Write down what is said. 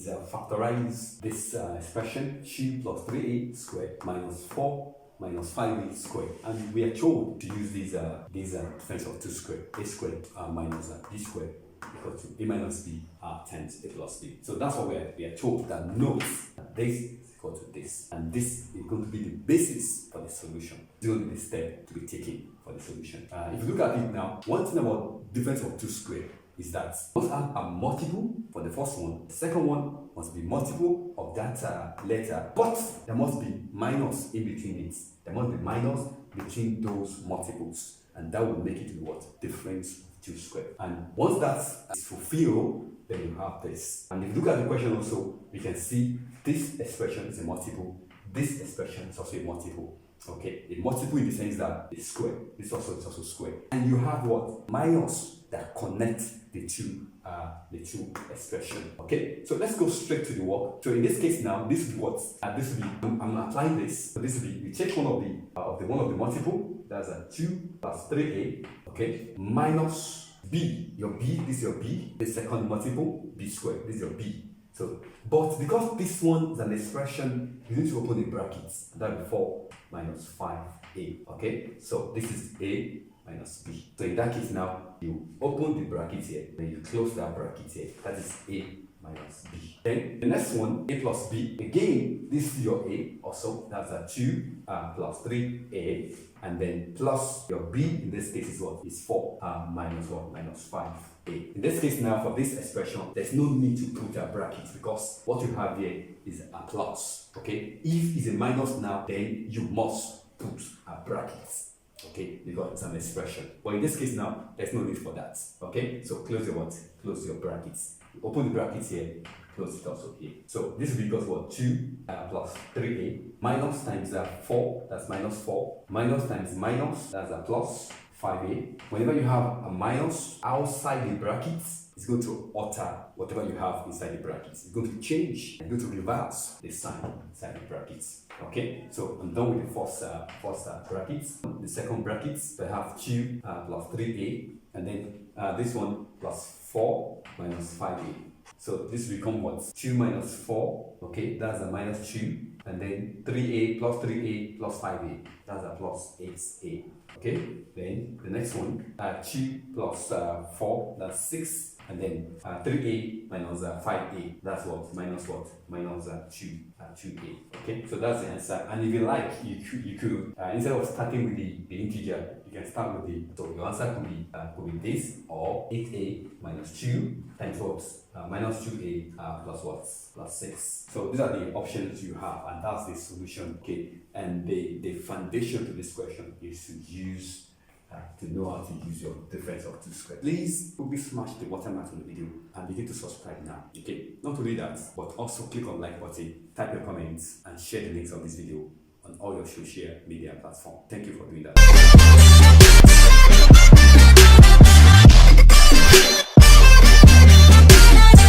is factorize this expression 2 plus 3a squared minus 4 minus 5a squared, and we are told to use these difference of 2 squared, a squared minus b squared equal to a minus b times a plus b. So that's what we are told, that note that this is equal to this, and this is going to be the basis for the solution. It's going to be the step to be taken for the solution. If you look at it now, one thing about difference of 2 squared is that must have a multiple for the first one. The second one must be multiple of that letter, but there must be minus in between it. There must be minus between those multiples, and that will make it to what? Difference of 2 squared. And once that is fulfilled, then you have this. And if you look at the question also, you can see this expression is a multiple. This expression is also a multiple. Okay, a multiple in the sense that it's square. This also is also square. And you have what? Minus that connect the two expression. Okay, so let's go straight to the work. So in this case now, this is what this will be. I'm applying this. So this will be, you take one of the multiple. That's a 2 plus 3a. Okay, minus b. Your b. This is your b. The second multiple, b squared. This is your b. So, but because this one is an expression, you need to open the brackets. That will be 4 minus 5a. Okay, so this is a minus b. So in that case now, you open the bracket here, then you close that bracket here. That is a minus b. Then the next one, a plus b. Again, this is your a also. That's a 2 plus 3a. And then plus your b, in this case is what? Is 4 minus what? Minus 5a. In this case now, for this expression, there's no need to put a bracket because what you have here is a plus. Okay? If it's a minus now, then you must put a bracket. Okay, because it's an expression. But in this case now, there's no need for that. Okay, so close your what? Close your brackets. Open the brackets here, close it also here. So this will be equals what? 2 plus 3a minus times 4, that's minus 4, minus times minus, that's a plus 5a. Whenever you have a minus outside the brackets, it's going to alter whatever you have inside the brackets. It's going to change. It's going to reverse the sign inside the brackets. Okay, so I'm done with the first brackets. The second brackets, I have 2 plus 3a, and then this one plus 4 minus 5a. So this will become what? 2 minus 4, okay, that's a minus 2, and then 3a plus 3a plus 5a, that's a plus 8a. Okay, then the next one, 2 plus 4, that's 6. And then 3a minus 5a, that's what? Minus what? Minus 2a. Okay, so that's the answer. And if you like, you could instead of starting with the integer, you can start with the, so your answer could be this, or 8a minus 2 times what? Minus 2a plus what? Plus 6. So these are the options you have, and that's the solution. Okay, and the foundation to this question is to use to know how to use your difference of 2 squared. Please quickly smash the watermark on the video and begin to subscribe now. Okay, not only that, but also click on like button, type your comments, and share the links of this video on all your social media platforms. Thank you for doing that.